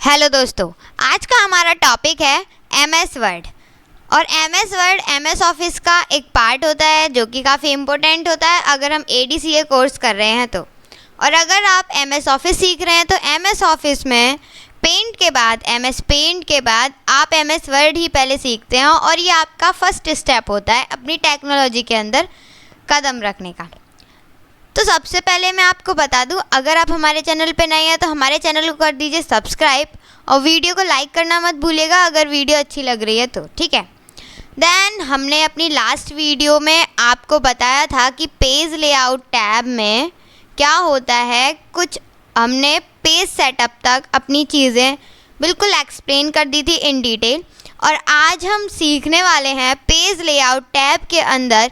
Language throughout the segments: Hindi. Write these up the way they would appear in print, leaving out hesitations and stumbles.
हेलो दोस्तों, आज का हमारा टॉपिक है एमएस वर्ड। और एमएस वर्ड एमएस ऑफिस का एक पार्ट होता है जो कि काफ़ी इम्पोर्टेंट होता है अगर हम एडीसीए कोर्स कर रहे हैं तो। और अगर आप एमएस ऑफिस सीख रहे हैं तो एमएस ऑफिस में पेंट के बाद एमएस पेंट के बाद आप एमएस वर्ड ही पहले सीखते हैं और ये आपका फर्स्ट स्टेप होता है अपनी टेक्नोलॉजी के अंदर कदम रखने का। तो सबसे पहले मैं आपको बता दूं, अगर आप हमारे चैनल पे नए हैं तो हमारे चैनल को कर दीजिए सब्सक्राइब और वीडियो को लाइक करना मत भूलिएगा अगर वीडियो अच्छी लग रही है तो, ठीक है। देन हमने अपनी लास्ट वीडियो में आपको बताया था कि पेज लेआउट टैब में क्या होता है, कुछ हमने पेज सेटअप तक अपनी चीज़ें बिल्कुल एक्सप्लेन कर दी थी इन डिटेल। और आज हम सीखने वाले हैं पेज लेआउट टैब के अंदर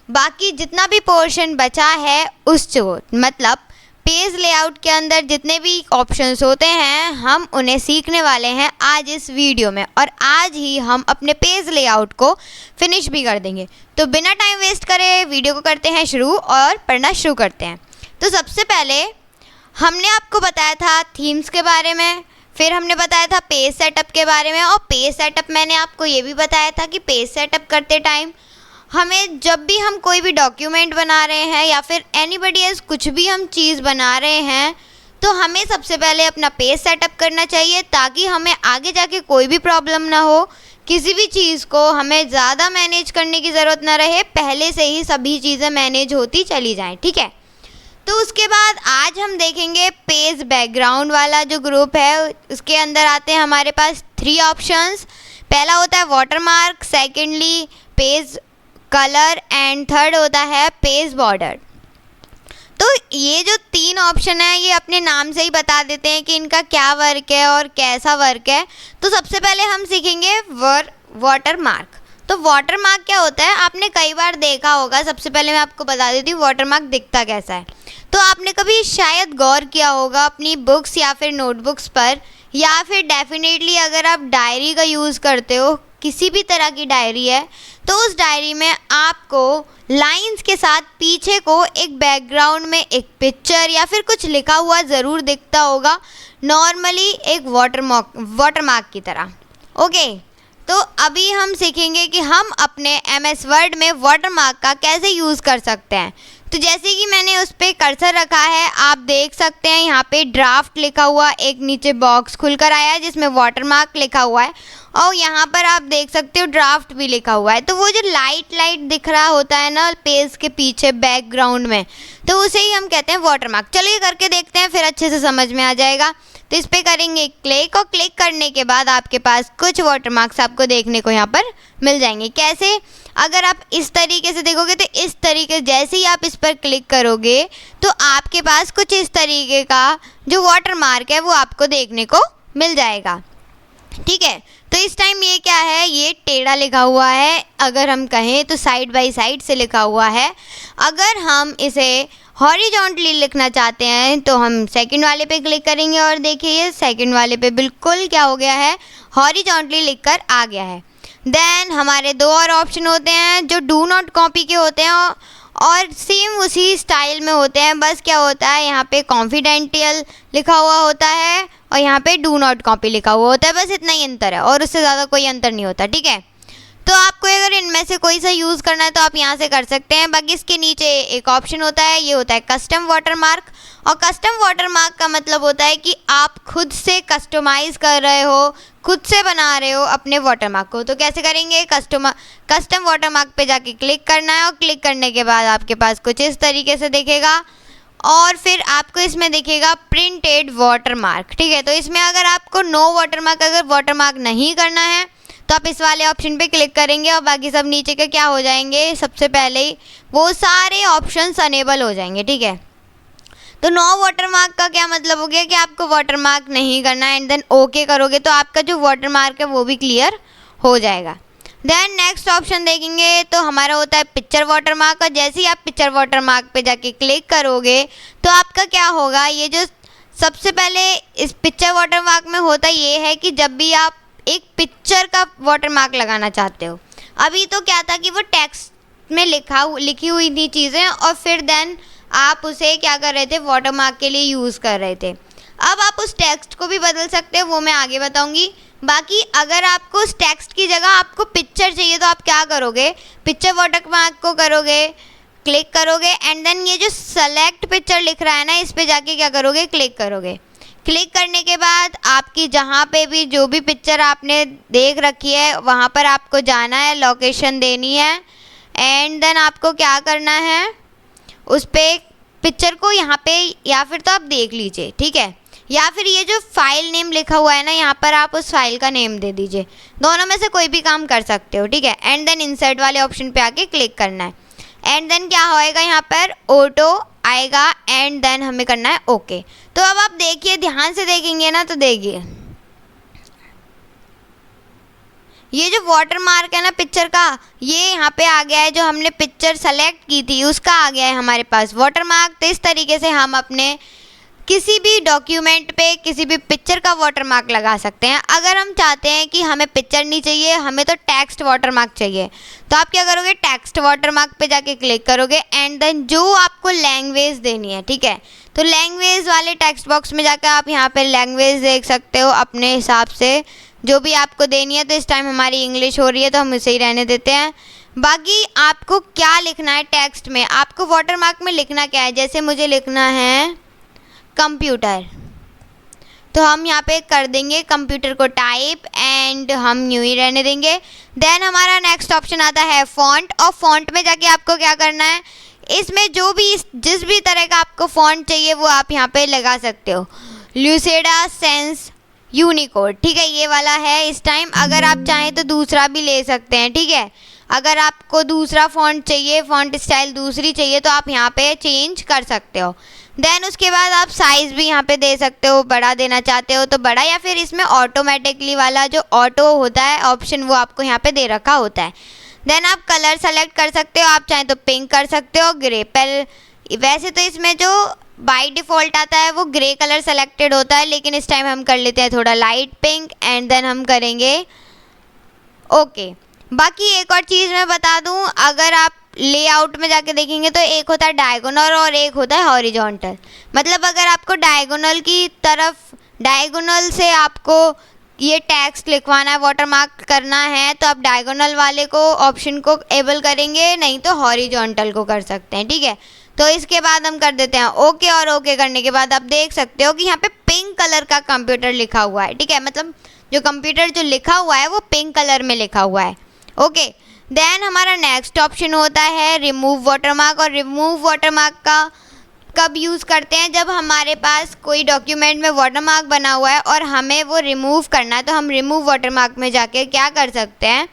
बाकी जितना भी पोर्शन बचा है उसको, मतलब पेज लेआउट के अंदर जितने भी ऑप्शंस होते हैं हम उन्हें सीखने वाले हैं आज इस वीडियो में। और आज ही हम अपने पेज लेआउट को फिनिश भी कर देंगे। तो बिना टाइम वेस्ट करे वीडियो को करते हैं शुरू और पढ़ना शुरू करते हैं। तो सबसे पहले हमने आपको बताया था थीम्स के बारे में, फिर हमने बताया था पेज सेटअप के बारे में। और पेज सेटअप मैंने आपको ये भी बताया था कि पेज सेटअप करते टाइम हमें जब भी हम कोई भी डॉक्यूमेंट बना रहे हैं या फिर एनीबॉडी एल्स कुछ भी हम चीज़ बना रहे हैं तो हमें सबसे पहले अपना पेज सेटअप करना चाहिए ताकि हमें आगे जाके कोई भी प्रॉब्लम ना हो, किसी भी चीज़ को हमें ज़्यादा मैनेज करने की ज़रूरत ना रहे, पहले से ही सभी चीज़ें मैनेज होती चली जाएं, ठीक है। तो उसके बाद आज हम देखेंगे पेज बैकग्राउंड वाला जो ग्रुप है उसके अंदर आते हैं हमारे पास 3 ऑप्शंस। पहला होता है watermark, secondly page colour and third होता है पेज बॉर्डर। तो ये जो 3 ऑप्शन है ये अपने नाम से ही बता देते हैं कि इनका क्या वर्क है और कैसा वर्क है। तो सबसे पहले हम सीखेंगे वाटरमार्क। तो वाटरमार्क क्या होता है, आपने कई बार देखा होगा। सबसे पहले मैं आपको बता देती हूँ वाटरमार्क दिखता कैसा है। तो आपने कभी शायद गौर किया होगा अपनी बुक्स या फिर नोटबुक्स पर, या फिर डेफिनेटली अगर आप डायरी का यूज़ करते हो, किसी भी तरह की डायरी है तो उस डायरी में आपको लाइंस के साथ पीछे को एक बैकग्राउंड में एक पिक्चर या फिर कुछ लिखा हुआ ज़रूर दिखता होगा, नॉर्मली एक वाटरमार्क की तरह। ओके, तो अभी हम सीखेंगे कि हम अपने एमएस वर्ड में वाटरमार्क का कैसे यूज़ कर सकते हैं। तो जैसे कि मैंने उस पर कर्सर रखा है, आप देख सकते हैं यहाँ पे ड्राफ्ट लिखा हुआ एक नीचे बॉक्स खुलकर आया है जिसमें वाटरमार्क लिखा हुआ है और यहाँ पर आप देख सकते हो ड्राफ्ट भी लिखा हुआ है। तो वो जो लाइट दिख रहा होता है ना पेज के पीछे बैकग्राउंड में, तो उसे ही हम कहते हैं वाटरमार्क। चलिए करके देखते हैं, फिर अच्छे से समझ में आ जाएगा। तो इस पर करेंगे क्लिक और क्लिक करने के बाद आपके पास कुछ वाटरमार्क्स आपको देखने को यहाँ पर मिल जाएंगे। कैसे, अगर आप इस तरीके से देखोगे तो इस तरीके जैसे ही आप इस पर क्लिक करोगे तो आपके पास कुछ इस तरीके का जो वाटरमार्क है वो आपको देखने को मिल जाएगा, ठीक है। तो इस टाइम ये क्या है, ये टेढ़ा लिखा हुआ है, अगर हम कहें तो साइड बाय साइड से लिखा हुआ है। अगर हम इसे हॉरिजॉन्टली लिखना चाहते हैं तो हम सेकंड वाले पे क्लिक करेंगे और देखिए ये सेकंड वाले पे बिल्कुल क्या हो गया है, हॉरिजॉन्टली लिखकर आ गया है। देन हमारे 2 और ऑप्शन होते हैं जो डू नॉट कॉपी के होते हैं और सेम उसी स्टाइल में होते हैं। बस क्या होता है, यहाँ पे कॉन्फिडेंशियल लिखा हुआ होता है और यहाँ पे डू नॉट कॉपी लिखा हुआ होता है, बस इतना ही अंतर है और उससे ज़्यादा कोई अंतर नहीं होता, ठीक है। तो आपको अगर इनमें से कोई सा यूज़ करना है तो आप यहाँ से कर सकते हैं। बाकी इसके नीचे एक ऑप्शन होता है, ये होता है कस्टम वाटरमार्क। और कस्टम वाटरमार्क का मतलब होता है कि आप खुद से कस्टमाइज़ कर रहे हो, खुद से बना रहे हो अपने वाटरमार्क को। तो कैसे करेंगे, कस्टम वाटरमार्क पे जाके क्लिक करना है और क्लिक करने के बाद आपके पास कुछ इस तरीके से दिखेगा और फिर आपको इसमें दिखेगा प्रिंटेड वाटरमार्क, ठीक है। तो इसमें अगर आपको नो वाटरमार्क अगर वाटरमार्क नहीं करना है तो आप इस वाले ऑप्शन पे क्लिक करेंगे और बाकी सब नीचे के क्या हो जाएंगे, सबसे पहले ही वो सारे ऑप्शंस अनेबल हो जाएंगे, ठीक है। तो नो वाटरमार्क का क्या मतलब हो गया कि आपको वाटरमार्क नहीं करना है एंड देन ओके करोगे तो आपका जो वाटरमार्क है वो भी क्लियर हो जाएगा। देन नेक्स्ट ऑप्शन देखेंगे तो हमारा होता है पिक्चर वाटरमार्क। और जैसे ही आप पिक्चर वाटरमार्क पे जाके क्लिक करोगे तो आपका क्या होगा, ये जो सबसे पहले इस पिक्चर वाटरमार्क में होता ये है कि जब भी आप एक पिक्चर का वाटरमार्क लगाना चाहते हो, अभी तो क्या था कि वो टेक्स्ट में लिखी हुई थी चीज़ें और फिर देन आप उसे क्या कर रहे थे, वाटरमार्क के लिए यूज़ कर रहे थे। अब आप उस टेक्स्ट को भी बदल सकते हो, वो मैं आगे बताऊंगी। बाकी अगर आपको उस टेक्स्ट की जगह आपको पिक्चर चाहिए तो आप क्या करोगे, पिक्चर वाटरमार्क को करोगे, क्लिक करोगे एंड देन ये जो सेलेक्ट पिक्चर लिख रहा है ना, इस पे जाके क्या करोगे, क्लिक करोगे। क्लिक करने के बाद आपकी जहाँ पे भी जो भी पिक्चर आपने देख रखी है वहाँ पर आपको जाना है, लोकेशन देनी है एंड देन आपको क्या करना है, उस पे पिक्चर को यहाँ पे या फिर तो आप देख लीजिए, ठीक है, या फिर ये जो फाइल नेम लिखा हुआ है ना यहाँ पर आप उस फाइल का नेम दे दीजिए, दोनों में से कोई भी काम कर सकते हो, ठीक है। एंड देन इंसर्ट वाले ऑप्शन पे आके क्लिक करना है एंड देन क्या होएगा, यहाँ पर ऑटो आएगा एंड देन हमें करना है ओके। तो अब आप देखिए, ध्यान से देखेंगे ना तो देखिए ये जो वाटर मार्क है ना पिक्चर का, ये यहाँ पे आ गया है, जो हमने पिक्चर सेलेक्ट की थी उसका आ गया है हमारे पास वाटर मार्क। तो इस तरीके से हम अपने किसी भी डॉक्यूमेंट पे किसी भी पिक्चर का वाटरमार्क लगा सकते हैं। अगर हम चाहते हैं कि हमें पिक्चर नहीं चाहिए, हमें तो टेक्स्ट वाटरमार्क चाहिए, तो आप क्या करोगे, टेक्स्ट वाटरमार्क पे जाके क्लिक करोगे एंड देन जो आपको लैंग्वेज देनी है, ठीक है, तो लैंग्वेज वाले टेक्स्ट बॉक्स में जाकर आप यहाँ पे लैंग्वेज देख सकते हो अपने हिसाब से जो भी आपको देनी है। तो इस टाइम हमारी इंग्लिश हो रही है तो हम इसे ही रहने देते हैं। बाकी आपको क्या लिखना है टेक्स्ट में, आपको वाटरमार्क में लिखना क्या है, जैसे मुझे लिखना है कंप्यूटर, तो हम यहाँ पे कर देंगे कंप्यूटर को टाइप एंड हम न्यू ही रहने देंगे। देन हमारा नेक्स्ट ऑप्शन आता है फॉन्ट, और फॉन्ट में जाके आपको क्या करना है, इसमें जो भी जिस भी तरह का आपको फॉन्ट चाहिए वो आप यहाँ पे लगा सकते हो, ल्यूसेडा सेंस यूनिकोड, ठीक है, ये वाला है इस टाइम। अगर आप चाहें तो दूसरा भी ले सकते हैं, ठीक है, अगर आपको दूसरा फॉन्ट चाहिए, फॉन्ट स्टाइल दूसरी चाहिए तो आप यहाँ पे चेंज कर सकते हो। देन उसके बाद आप साइज़ भी यहाँ पे दे सकते हो, बड़ा देना चाहते हो तो बड़ा, या फिर इसमें ऑटोमेटिकली वाला जो ऑटो होता है ऑप्शन वो आपको यहाँ पे दे रखा होता है। देन आप कलर सेलेक्ट कर सकते हो, आप चाहें तो पिंक कर सकते हो, ग्रे पर वैसे तो इसमें जो बाय डिफ़ॉल्ट आता है वो ग्रे कलर सेलेक्टेड होता है, लेकिन इस टाइम हम कर लेते हैं थोड़ा लाइट पिंक एंड देन हम करेंगे ओके। बाकी एक और चीज़ मैं बता दूं, अगर आप लेआउट में जाके देखेंगे तो एक होता है डायगोनल और एक होता है हॉरिजॉन्टल। मतलब अगर आपको डायगोनल की तरफ, डायगोनल से आपको ये टेक्स्ट लिखवाना है, वाटरमार्क करना है, तो आप डायगोनल वाले को ऑप्शन को एबल करेंगे, नहीं तो हॉरिजॉन्टल को कर सकते हैं, ठीक है। तो इसके बाद हम कर देते हैं ओके, और ओके करने के बाद आप देख सकते हो कि यहाँ पे पिंक कलर का कंप्यूटर लिखा हुआ है, ठीक है, मतलब जो कंप्यूटर जो लिखा हुआ है वो पिंक कलर में लिखा हुआ है, ओके। देन हमारा नेक्स्ट ऑप्शन होता है रिमूव वाटरमार्क, और रिमूव वाटरमार्क का कब यूज़ करते हैं, जब हमारे पास कोई डॉक्यूमेंट में वाटरमार्क बना हुआ है और हमें वो रिमूव करना है, तो हम रिमूव वाटरमार्क में जाके क्या कर सकते हैं,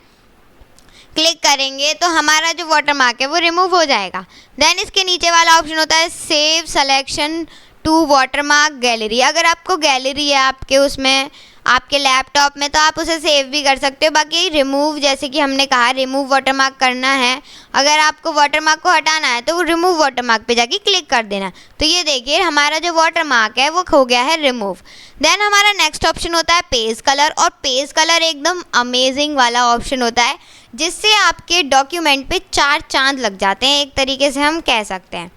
क्लिक करेंगे तो हमारा जो वाटरमार्क है वो रिमूव हो जाएगा। देन इसके नीचे वाला ऑप्शन होता है save selection to watermark gallery. अगर आपको गैलरी है आपके उसमें आपके लैपटॉप में तो आप उसे सेव भी कर सकते हो। बाकी रिमूव, जैसे कि हमने कहा रिमूव वाटरमार्क करना है, अगर आपको वाटरमार्क को हटाना है तो वो रिमूव वाटरमार्क पे जाके क्लिक कर देना। तो ये देखिए हमारा जो वाटरमार्क है वो हो गया है रिमूव। देन हमारा नेक्स्ट ऑप्शन होता है पेज कलर, और पेज कलर एकदम अमेजिंग वाला ऑप्शन होता है जिससे आपके डॉक्यूमेंट पे 4 चांद लग जाते हैं, एक तरीके से हम कह सकते हैं।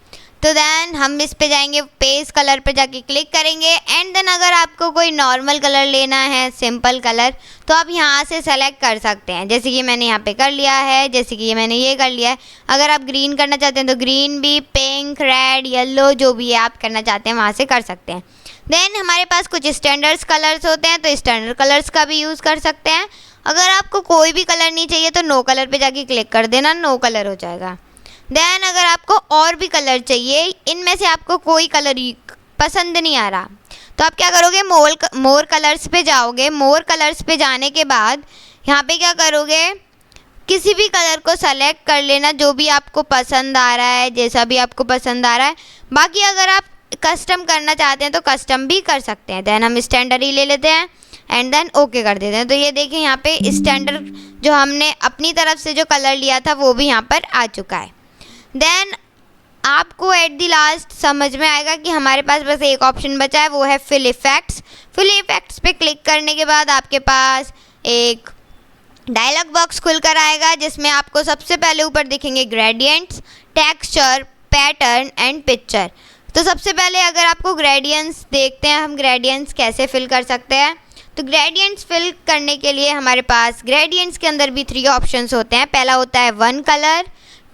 तो देन हम इस पे जाएंगे, पेज कलर पे जाके क्लिक करेंगे एंड देन अगर आपको कोई नॉर्मल कलर लेना है, सिंपल कलर, तो आप यहाँ से सेलेक्ट कर सकते हैं, जैसे कि मैंने यहाँ पे कर लिया है, जैसे कि मैंने ये कर लिया है। अगर आप ग्रीन करना चाहते हैं तो ग्रीन भी, पिंक, रेड, येलो, जो भी आप करना चाहते हैं वहाँ से कर सकते हैं। देन हमारे पास कुछ स्टैंडर्ड्स कलर्स होते हैं, तो स्टैंडर्ड कलर्स का भी यूज़ कर सकते हैं। अगर आपको कोई भी कलर नहीं चाहिए तो नो कलर पे जाके क्लिक कर देना, नो कलर हो जाएगा। देन अगर आपको और भी कलर चाहिए, इनमें से आपको कोई कलर पसंद नहीं आ रहा, तो आप क्या करोगे, मोर कलर्स पे जाओगे। मोर कलर्स पे जाने के बाद यहाँ पे क्या करोगे, किसी भी कलर को सेलेक्ट कर लेना जो भी आपको पसंद आ रहा है, जैसा भी आपको पसंद आ रहा है। बाकी अगर आप कस्टम करना चाहते हैं तो कस्टम भी कर सकते हैं। देन हम स्टैंडर्ड ही ले लेते हैं एंड देन ओके कर देते हैं। तो ये देखिए यहाँ पे स्टैंडर्ड जो हमने अपनी तरफ से जो कलर लिया था वो भी यहाँ पर आ चुका है। देन आपको एट द लास्ट समझ में आएगा कि हमारे पास बस एक ऑप्शन बचा है, वो है फिल इफ़ेक्ट्स। फिल इफ़ेक्ट्स पे क्लिक करने के बाद आपके पास एक डायलॉग बॉक्स खुलकर आएगा जिसमें आपको सबसे पहले ऊपर दिखेंगे gradients, texture, pattern and picture. तो सबसे पहले अगर आपको ग्रेडियंट्स देखते हैं, हम ग्रेडियंट्स कैसे फिल कर सकते हैं। तो ग्रेडियंट्स फिल करने के लिए हमारे पास ग्रेडियंट्स के अंदर भी 3 ऑप्शंस होते हैं। पहला होता है 1 कलर,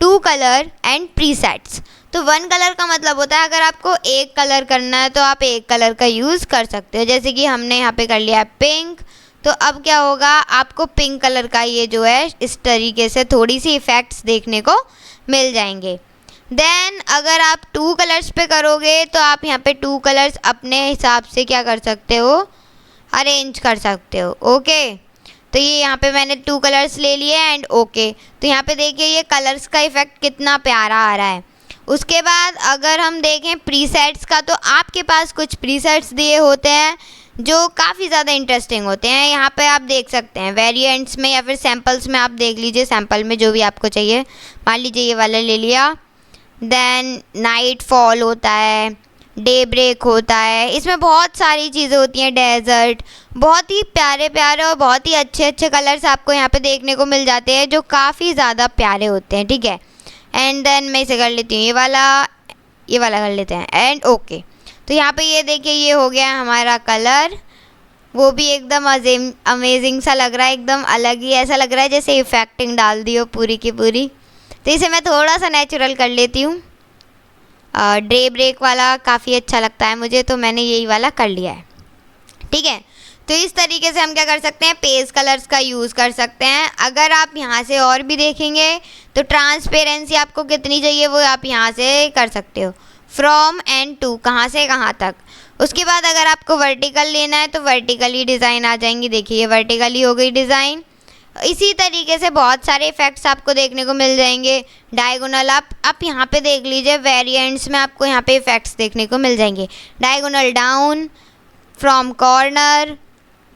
2 कलर एंड प्रीसेट्स। तो 1 कलर का मतलब होता है अगर आपको एक कलर करना है तो आप एक कलर का यूज़ कर सकते हो। जैसे कि हमने यहाँ पे कर लिया है पिंक, तो अब क्या होगा, आपको पिंक कलर का ये जो है इस तरीके से थोड़ी सी इफ़ेक्ट्स देखने को मिल जाएंगे। देन अगर आप 2 कलर्स पे करोगे तो आप यहाँ पे 2 कलर्स अपने हिसाब से क्या कर सकते हो, अरेंज कर सकते हो। ओके, तो ये यहाँ पे मैंने 2 कलर्स ले लिए एंड ओके। तो यहाँ पे देखिए ये कलर्स का इफ़ेक्ट कितना प्यारा आ रहा है। उसके बाद अगर हम देखें प्रीसेट्स का, तो आपके पास कुछ प्रीसेट्स दिए होते हैं जो काफ़ी ज़्यादा इंटरेस्टिंग होते हैं। यहाँ पे आप देख सकते हैं वेरिएंट्स में या फिर सैम्पल्स में, आप देख लीजिए सैम्पल में जो भी आपको चाहिए। मान लीजिए ये वाला ले लिया। देन नाइट फॉल होता है, डे ब्रेक होता है, इसमें बहुत सारी चीज़ें होती हैं, डेजर्ट, बहुत ही प्यारे प्यारे और बहुत ही अच्छे अच्छे कलर्स आपको यहाँ पे देखने को मिल जाते हैं जो काफ़ी ज़्यादा प्यारे होते हैं। ठीक है, एंड देन मैं इसे कर लेती हूँ, ये वाला कर लेते हैं एंड ओके। तो यहाँ पे ये देखिए ये हो गया हमारा कलर, वो भी एकदम अमेजिंग सा लग रहा है, एकदम अलग ही ऐसा लग रहा है जैसे इफेक्टिंग डाल दी हो पूरी की पूरी। तो इसे मैं थोड़ा सा नेचुरल कर लेती हूँ। डे ब्रेक वाला काफ़ी अच्छा लगता है मुझे, तो मैंने यही वाला कर लिया है। ठीक है, तो इस तरीके से हम क्या कर सकते हैं, पेज कलर्स का यूज़ कर सकते हैं। अगर आप यहाँ से और भी देखेंगे तो ट्रांसपेरेंसी आपको कितनी चाहिए वो आप यहाँ से कर सकते हो, फ्रॉम एंड टू, कहाँ से कहाँ तक। उसके बाद अगर आपको वर्टिकल लेना है तो वर्टिकली डिज़ाइन आ जाएंगी। देखिए ये वर्टिकली हो गई डिज़ाइन। इसी तरीके से बहुत सारे इफ़ेक्ट्स आपको देखने को मिल जाएंगे। डायगोनल आप यहाँ पे देख लीजिए, वेरिएंट्स में आपको यहाँ पे इफ़ेक्ट्स देखने को मिल जाएंगे। Diagonal down, from corner,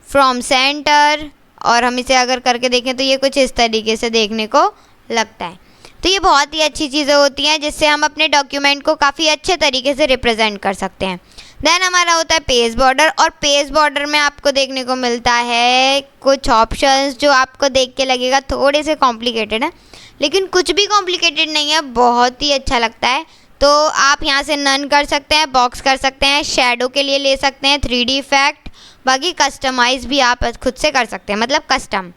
from centre, और हम इसे अगर करके देखें तो ये कुछ इस तरीके से देखने को लगता है। तो ये बहुत ही अच्छी चीज़ें होती हैं जिससे हम अपने डॉक्यूमेंट को काफ़ी अच्छे तरीके से रिप्रेजेंट कर सकते हैं। देन हमारा होता है पेज बॉर्डर, और पेज बॉर्डर में आपको देखने को मिलता है कुछ ऑप्शंस जो आपको देख के लगेगा थोड़े से कॉम्प्लिकेटेड है, लेकिन कुछ भी कॉम्प्लिकेटेड नहीं है, बहुत ही अच्छा लगता है। तो आप यहाँ से नन कर सकते हैं, बॉक्स कर सकते हैं, शेडो के लिए ले सकते हैं, 3D इफेक्ट, बाकी कस्टमाइज़ भी आप खुद से कर सकते हैं, मतलब कस्टम।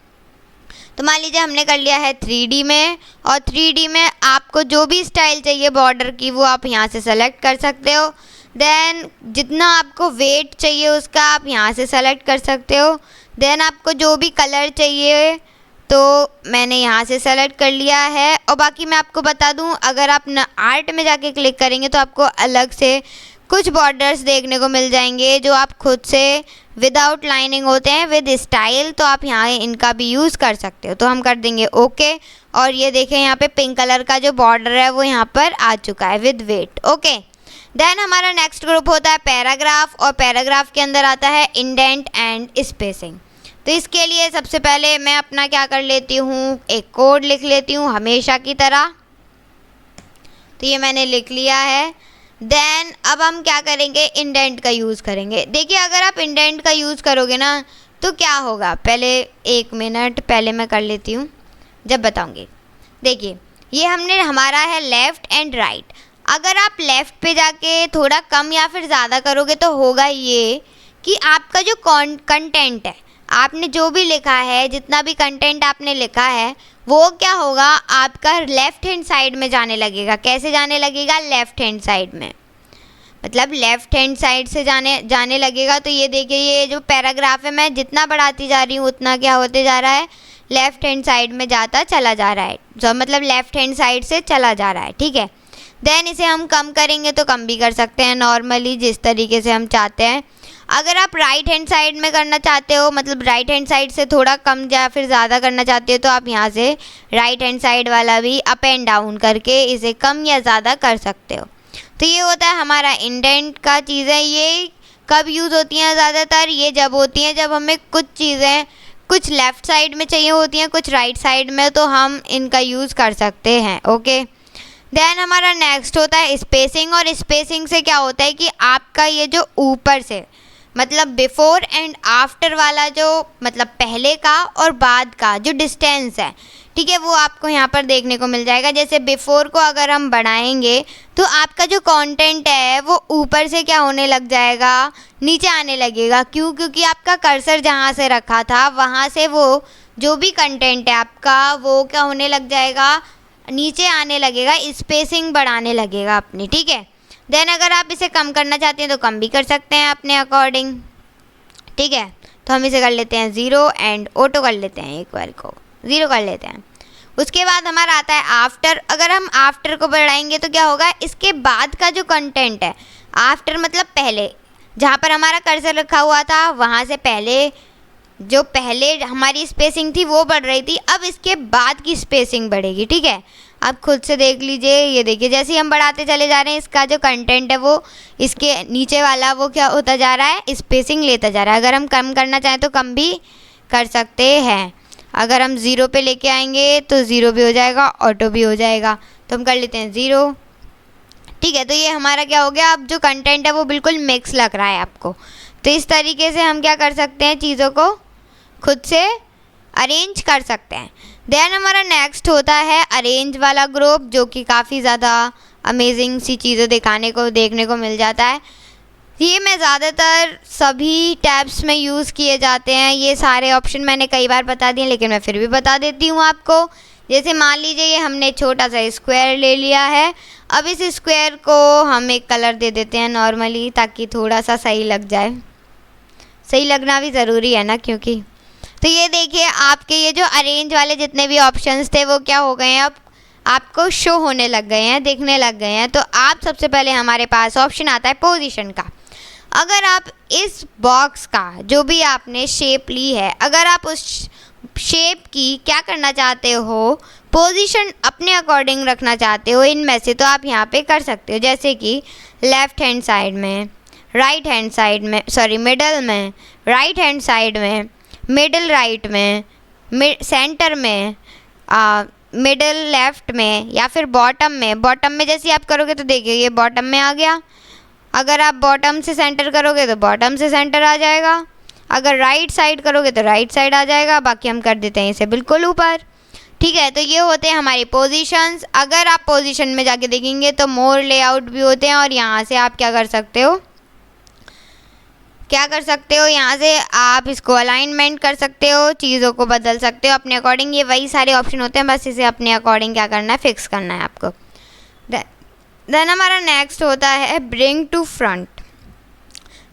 तो मान लीजिए हमने कर लिया है 3D में, और 3D में आपको जो भी स्टाइल चाहिए बॉर्डर की वो आप यहाँ से सेलेक्ट कर सकते हो। देन जितना आपको वेट चाहिए उसका आप यहाँ से सेलेक्ट कर सकते हो। देन आपको जो भी कलर चाहिए तो मैंने यहाँ से सेलेक्ट कर लिया है। और बाकी मैं आपको बता दूँ, अगर आप आर्ट में जाके क्लिक करेंगे तो आपको अलग से कुछ बॉर्डर्स देखने को मिल जाएंगे जो आप खुद से विदाउट लाइनिंग होते हैं, विद स्टाइल, तो आप यहाँ इनका भी यूज़ कर सकते हो। तो हम कर देंगे ओके, और ये देखें यहाँ पे पिंक कलर का जो बॉर्डर है वो यहाँ पर आ चुका है विद वेट। ओके, देन हमारा नेक्स्ट ग्रुप होता है पैराग्राफ, और पैराग्राफ के अंदर आता है इंडेंट एंड स्पेसिंग। तो इसके लिए सबसे पहले मैं अपना क्या कर लेती हूँ, एक कोड लिख लेती हूँ हमेशा की तरह। तो ये मैंने लिख लिया है। देन अब हम क्या करेंगे, इंडेंट का यूज़ करेंगे। देखिए अगर आप इंडेंट का यूज़ करोगे ना तो क्या होगा, पहले 1 मिनट पहले मैं कर लेती हूँ जब बताऊँगी। देखिए ये हमारा है लेफ़्ट एंड राइट। अगर आप लेफ़्ट पे जाके थोड़ा कम या फिर ज़्यादा करोगे तो होगा ये कि आपका जो कंटेंट है, आपने जो भी लिखा है, जितना भी कंटेंट आपने लिखा है वो क्या होगा, आपका लेफ़्ट हैंड साइड में जाने लगेगा। कैसे जाने लगेगा, लेफ़्ट हैंड साइड में, मतलब लेफ़्ट हैंड साइड से जाने लगेगा। तो ये देखिए ये जो पैराग्राफ है मैं जितना बढ़ाती जा रही हूँ उतना क्या होते जा रहा है, लेफ़्ट हैंड साइड में जाता चला जा रहा है, जो मतलब लेफ़्ट हैंड साइड से चला जा रहा है। ठीक है, देन इसे हम कम करेंगे तो कम भी कर सकते हैं नॉर्मली जिस तरीके से हम चाहते हैं। अगर आप राइट हैंड साइड में करना चाहते हो, मतलब राइट हैंड साइड से थोड़ा कम या फिर ज़्यादा करना चाहते हो, तो आप यहाँ से राइट हैंड साइड वाला भी अप एंड डाउन करके इसे कम या ज़्यादा कर सकते हो। तो ये होता है हमारा इंडेंट का चीज़ें। ये कब यूज़ होती हैं ज़्यादातर, ये जब होती हैं जब हमें कुछ चीज़ें कुछ लेफ़्ट साइड में चाहिए होती हैं, कुछ राइट साइड में, तो हम इनका यूज़ कर सकते हैं। ओके, देन हमारा नेक्स्ट होता है स्पेसिंग, और स्पेसिंग से क्या होता है कि आपका ये जो ऊपर से, मतलब बिफोर एंड आफ्टर वाला जो मतलब पहले का और बाद का जो डिस्टेंस है, ठीक है, वो आपको यहाँ पर देखने को मिल जाएगा। जैसे बिफोर को अगर हम बढ़ाएंगे तो आपका जो कंटेंट है वो ऊपर से क्या होने लग जाएगा, नीचे आने लगेगा। क्यों? क्योंकि आपका कर्सर जहाँ से रखा था वहाँ से वो जो भी कंटेंट है आपका वो क्या होने लग जाएगा, नीचे आने लगेगा, स्पेसिंग बढ़ाने लगेगा अपनी, ठीक है। देन अगर आप इसे कम करना चाहते हैं तो कम भी कर सकते हैं अपने अकॉर्डिंग, ठीक है। तो हम इसे कर लेते हैं 0 एंड ऑटो कर लेते हैं, एक बार को 0 कर लेते हैं। उसके बाद हमारा आता है आफ्टर। अगर हम आफ्टर को बढ़ाएंगे तो क्या होगा, इसके बाद का जो कंटेंट है, आफ्टर मतलब पहले, जहाँ पर हमारा कर्सर रखा हुआ था वहाँ से पहले जो पहले हमारी स्पेसिंग थी वो बढ़ रही थी, अब इसके बाद की स्पेसिंग बढ़ेगी, ठीक है। आप खुद से देख लीजिए, ये देखिए जैसे ही हम बढ़ाते चले जा रहे हैं इसका जो कंटेंट है वो इसके नीचे वाला वो क्या होता जा रहा है, स्पेसिंग लेता जा रहा है। अगर हम कम करना चाहें तो कम भी कर सकते हैं। अगर हम 0 पे लेके आएंगे तो 0 भी हो जाएगा, ऑटो भी हो जाएगा। तो हम कर लेते हैं 0, ठीक है। तो ये हमारा क्या हो गया, अब जो कंटेंट है वो बिल्कुल मिक्स लग रहा है आपको। तो इस तरीके से हम क्या कर सकते हैं, चीज़ों को खुद से अरेंज कर सकते हैं। देन हमारा नेक्स्ट होता है अरेंज वाला ग्रुप, जो कि काफ़ी ज़्यादा अमेजिंग सी चीज़ें देखने को मिल जाता है। ये मैं ज़्यादातर सभी टैब्स में यूज़ किए जाते हैं। ये सारे ऑप्शन मैंने कई बार बता दिए लेकिन मैं फिर भी बता देती हूँ आपको। जैसे मान लीजिए ये हमने छोटा सा स्क्वायर ले लिया है, अब इस स्क्वायर को हम एक कलर दे देते हैं नॉर्मली, ताकि थोड़ा सा सही लग जाए। सही लगना भी ज़रूरी है ना, क्योंकि तो ये देखिए आपके ये जो अरेंज वाले जितने भी ऑप्शंस थे वो क्या हो गए हैं, अब आपको शो होने लग गए हैं, दिखने लग गए हैं। तो आप सबसे पहले हमारे पास ऑप्शन आता है पोजीशन का। अगर आप इस बॉक्स का जो भी आपने शेप ली है, अगर आप उस शेप की क्या करना चाहते हो, पोजीशन अपने अकॉर्डिंग रखना चाहते हो इनमें से, तो आप यहाँ पे कर सकते हो। जैसे कि लेफ़्ट हैंड साइड में, राइट हैंड साइड में, सॉरी मिडल में, राइट हैंड साइड में, मिडल राइट में, सेंटर में, मिडल लेफ़्ट में, या फिर बॉटम में। बॉटम में जैसे आप करोगे तो देखिए ये बॉटम में आ गया। अगर आप बॉटम से सेंटर करोगे तो बॉटम से सेंटर आ जाएगा। अगर राइट साइड करोगे तो राइट साइड आ जाएगा। बाकी हम कर देते हैं इसे बिल्कुल ऊपर, ठीक है। तो ये होते हैं हमारे पोजीशंस। अगर आप पोजीशन में जाके देखेंगे तो मोर लेआउट भी होते हैं, और यहाँ से आप क्या कर सकते हो, यहाँ से आप इसको अलाइनमेंट कर सकते हो, चीज़ों को बदल सकते हो अपने अकॉर्डिंग। ये वही सारे ऑप्शन होते हैं, बस इसे अपने अकॉर्डिंग क्या करना है, फिक्स करना है आपको। देन हमारा नेक्स्ट होता है ब्रिंग टू फ्रंट।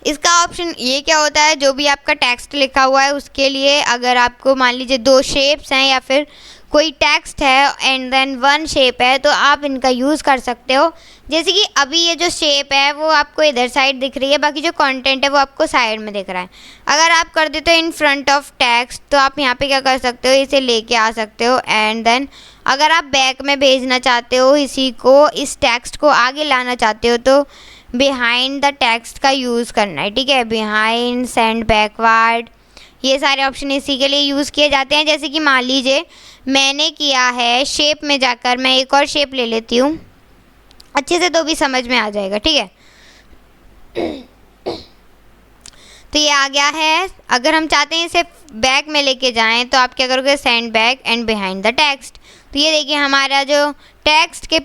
इसका ऑप्शन ये क्या होता है, जो भी आपका टेक्स्ट लिखा हुआ है उसके लिए अगर आपको मान लीजिए 2 शेप्स हैं या फिर कोई टेक्स्ट है एंड देन 1 शेप है, तो आप इनका यूज़ कर सकते हो। जैसे कि अभी ये जो शेप है वो आपको इधर साइड दिख रही है, बाकी जो कंटेंट है वो आपको साइड में दिख रहा है। अगर आप कर देते हो इन फ्रंट ऑफ टेक्स्ट, तो आप यहाँ पे क्या कर सकते हो, इसे लेके आ सकते हो। एंड देन अगर आप बैक में भेजना चाहते हो इसी को, इस टेक्स्ट को आगे लाना चाहते हो, तो बिहाइंड द टेक्स्ट का यूज़ करना है, ठीक है। बिहाइंड, सेंड बैकवर्ड, ये सारे ऑप्शन इसी के लिए यूज़ किए जाते हैं। जैसे कि मान लीजिए मैंने किया है शेप में जाकर, मैं एक और शेप ले लेती हूँ अच्छे से, तो भी समझ में आ जाएगा, ठीक है। तो ये आ गया है। अगर हम चाहते हैं इसे बैक में लेके जाएं तो आप क्या करोगे, send back and behind the text. तो ये देखिए हमारा जो टेक्स्ट के,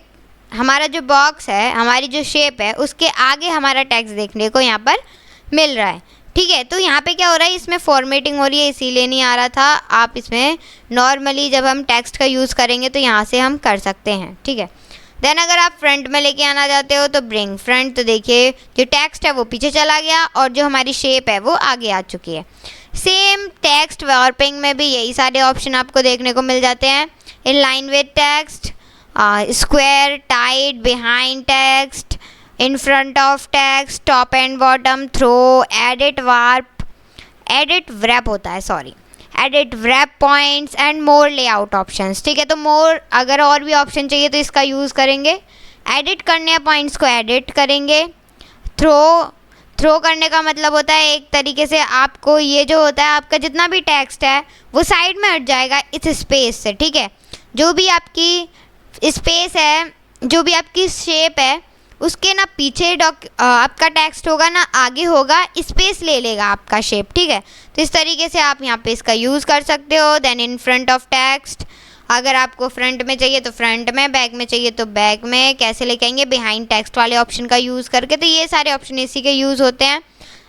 हमारा जो बॉक्स है, हमारी जो शेप है उसके आगे हमारा टेक्स्ट देखने को यहाँ पर मिल रहा है, ठीक है। तो यहाँ पे क्या हो रहा है, इसमें फॉर्मेटिंग हो रही है इसीलिए नहीं आ रहा था। आप इसमें नॉर्मली जब हम टेक्स्ट का यूज़ करेंगे तो यहाँ से हम कर सकते हैं, ठीक है। देन अगर आप फ्रंट में लेके आना चाहते हो तो ब्रिंग फ्रंट। तो देखिए जो टेक्स्ट है वो पीछे चला गया और जो हमारी शेप है वो आगे आ चुकी है। सेम टेक्स्ट वॉर्पिंग में भी यही सारे ऑप्शन आपको देखने को मिल जाते हैं। In line with text, square, tight, behind text, in front of text, top and bottom, through, edit warp, edit wrap होता है, sorry, edit wrap points and more layout options, ठीक है। तो मोर, अगर और भी ऑप्शन चाहिए तो इसका यूज़ करेंगे। एडिट करने पॉइंट्स को एडिट करेंगे। थ्रो करने का मतलब होता है एक तरीके से आपको ये जो होता है आपका जितना भी टेक्स्ट है वो साइड में हट जाएगा इस स्पेस से, ठीक है। जो भी आपकी स्पेस है, जो भी आपकी शेप है उसके ना पीछे आपका टेक्स्ट होगा ना आगे होगा, स्पेस ले लेगा आपका शेप, ठीक है। तो इस तरीके से आप यहाँ पे इसका यूज़ कर सकते हो। Then in front of text, अगर आपको फ्रंट में चाहिए तो फ्रंट में, बैक में चाहिए तो बैक में, कैसे लेके आएंगे बिहाइंड टेक्स्ट वाले ऑप्शन का यूज़ करके। तो ये सारे ऑप्शन इसी के यूज़ होते हैं,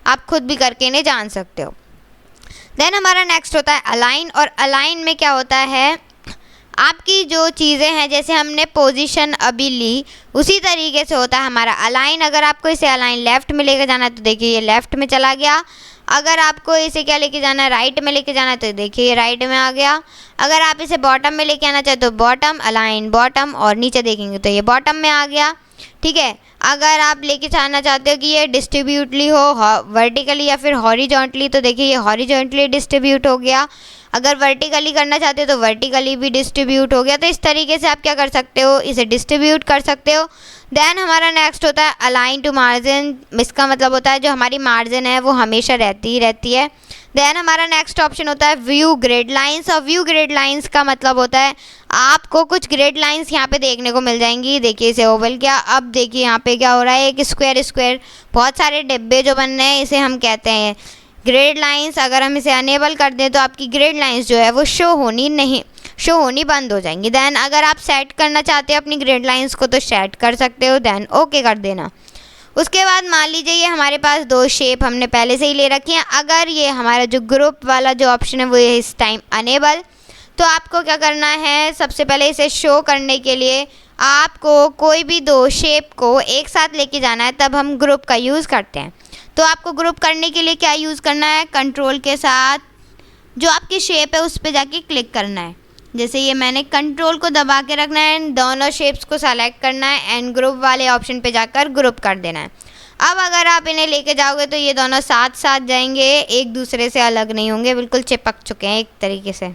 आप खुद भी करके इन्हें जान सकते हो। देन हमारा नेक्स्ट होता है अलाइन। और अलाइन में क्या होता है, आपकी जो चीज़ें हैं जैसे हमने पोजीशन अभी ली उसी तरीके से होता है हमारा अलाइन। अगर आपको इसे अलाइन लेफ़्ट में लेके जाना है तो देखिए ये लेफ़्ट में चला गया। अगर आपको इसे क्या लेके जाना है, राइट में लेके जाना है तो देखिए ये राइट में आ गया। अगर आप इसे बॉटम में लेके आना चाहे तो बॉटम, अलाइन बॉटम, और नीचे देखेंगे तो ये बॉटम में आ गया, ठीक है। अगर आप लेके जाना चाहते हो कि ये डिस्ट्रीब्यूटली हो, वर्टिकली या फिर हॉरिजॉन्टली, तो देखिए ये हॉरिजॉन्टली डिस्ट्रीब्यूट हो गया। अगर वर्टिकली करना चाहते हो तो वर्टिकली भी डिस्ट्रीब्यूट हो गया। तो इस तरीके से आप क्या कर सकते हो, इसे डिस्ट्रीब्यूट कर सकते हो। देन हमारा नेक्स्ट होता है अलाइन टू मार्जिन। इसका मतलब होता है जो हमारी मार्जिन है वो हमेशा रहती ही रहती है। देन हमारा नेक्स्ट ऑप्शन होता है व्यू ग्रिड लाइंस। और व्यू ग्रिड लाइंस का मतलब होता है आपको कुछ ग्रिड लाइंस यहाँ पे देखने को मिल जाएंगी। देखिए इसे ओवल किया, अब देखिए यहाँ पे क्या हो रहा है, एक स्क्वायर बहुत सारे डिब्बे जो बन रहे हैं इसे हम कहते हैं ग्रिड लाइंस। अगर हम इसे अनेबल कर दें तो आपकी ग्रिड लाइंस जो है वो शो होनी बंद हो जाएंगी। देन अगर आप सेट करना चाहते हो अपनी ग्रिड लाइंस को तो सेट कर सकते हो, देन ओके कर देना। उसके बाद मान लीजिए ये हमारे पास दो शेप हमने पहले से ही ले रखी हैं। अगर ये हमारा जो ग्रुप वाला जो ऑप्शन है वो है इस टाइम अनेबल, तो आपको क्या करना है, सबसे पहले इसे शो करने के लिए आपको कोई भी दो शेप को एक साथ लेके जाना है, तब हम ग्रुप का यूज़ करते हैं। तो आपको ग्रुप करने के लिए क्या यूज़ करना है, कंट्रोल के साथ जो आपकी शेप है उस पर जाके क्लिक करना है। जैसे ये मैंने कंट्रोल को दबा के रखना है, दोनों शेप्स को सेलेक्ट करना है एंड ग्रुप वाले ऑप्शन पे जाकर ग्रुप कर देना है। अब अगर आप इन्हें लेके जाओगे तो ये दोनों साथ साथ जाएंगे, एक दूसरे से अलग नहीं होंगे, बिल्कुल चिपक चुके हैं एक तरीके से।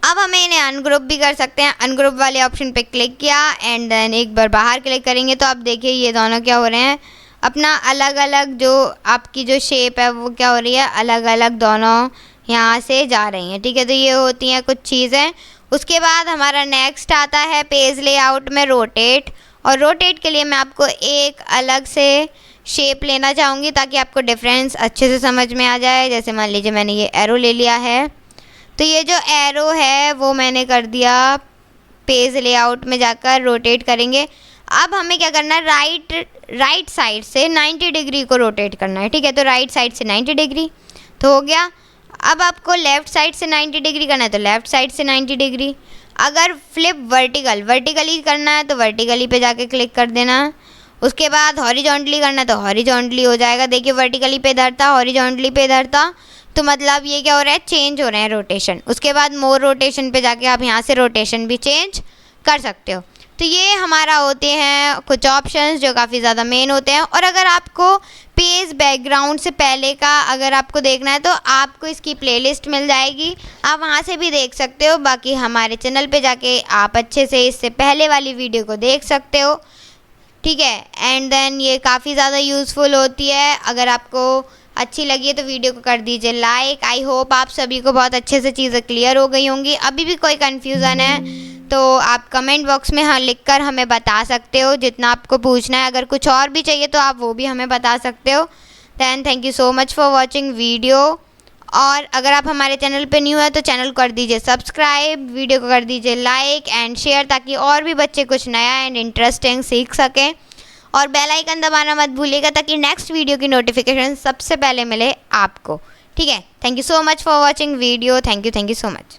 अब हमें इन्हें अनग्रुप भी कर सकते हैं। अनग्रुप वाले ऑप्शन पे क्लिक किया एंड देन एक बार बाहर क्लिक करेंगे तो आप देखिए ये दोनों क्या हो रहे हैं, अपना अलग अलग जो आपकी जो शेप है वो क्या हो रही है, अलग अलग दोनों यहाँ से जा रही हैं, ठीक है। तो ये होती हैं कुछ चीज़ें। उसके बाद हमारा नेक्स्ट आता है पेज लेआउट में रोटेट। और रोटेट के लिए मैं आपको एक अलग से शेप लेना चाहूँगी ताकि आपको डिफरेंस अच्छे से समझ में आ जाए। जैसे मान लीजिए मैंने ये एरो ले लिया है, तो ये जो एरो है वो मैंने कर दिया पेज लेआउट में जाकर रोटेट करेंगे। अब हमें क्या करना है, राइट साइड से 90 डिग्री को रोटेट करना है, ठीक है। तो राइट साइड से 90 डिग्री तो हो गया। अब आपको लेफ़्ट साइड से 90 डिग्री करना है तो लेफ़्ट साइड से 90 डिग्री। अगर फ्लिप वर्टिकली करना है तो वर्टिकली पे जाके क्लिक कर देना। उसके बाद हॉरिजॉन्टली करना है तो हॉरिजॉन्टली हो जाएगा। देखिए वर्टिकली पे इधर था, हॉरिजॉन्टली पे इधर था, तो मतलब ये क्या हो रहा है, चेंज हो रहे हैं रोटेशन। उसके बाद मोर रोटेशन पे जाके आप यहाँ से रोटेशन भी चेंज कर सकते हो। तो ये हमारा होते हैं कुछ ऑप्शंस जो काफ़ी ज़्यादा मेन होते हैं। और अगर आपको पेज बैकग्राउंड से पहले का अगर आपको देखना है तो आपको इसकी प्लेलिस्ट मिल जाएगी, आप वहाँ से भी देख सकते हो। बाकी हमारे चैनल पे जाके आप अच्छे से इससे पहले वाली वीडियो को देख सकते हो, ठीक है। एंड देन ये काफ़ी ज़्यादा यूज़फुल होती है। अगर आपको अच्छी लगी है तो वीडियो को कर दीजिए लाइक। आई होप आप सभी को बहुत अच्छे से चीज़ें क्लियर हो गई होंगी। अभी भी कोई कन्फ्यूज़न है तो आप कमेंट बॉक्स में हाँ लिखकर हमें बता सकते हो, जितना आपको पूछना है। अगर कुछ और भी चाहिए तो आप वो भी हमें बता सकते हो। Then thank you so much for watching video. और अगर आप हमारे चैनल पे न्यू है तो चैनल को कर दीजिए सब्सक्राइब, वीडियो को कर दीजिए लाइक एंड शेयर, ताकि और भी बच्चे कुछ नया एंड इंटरेस्टिंग सीख सकें। और बेल आइकन दबाना मत भूलिएगा ताकि नेक्स्ट वीडियो की नोटिफिकेशन सबसे पहले मिले आपको, ठीक है। Thank you so much for watching video. Thank you so much.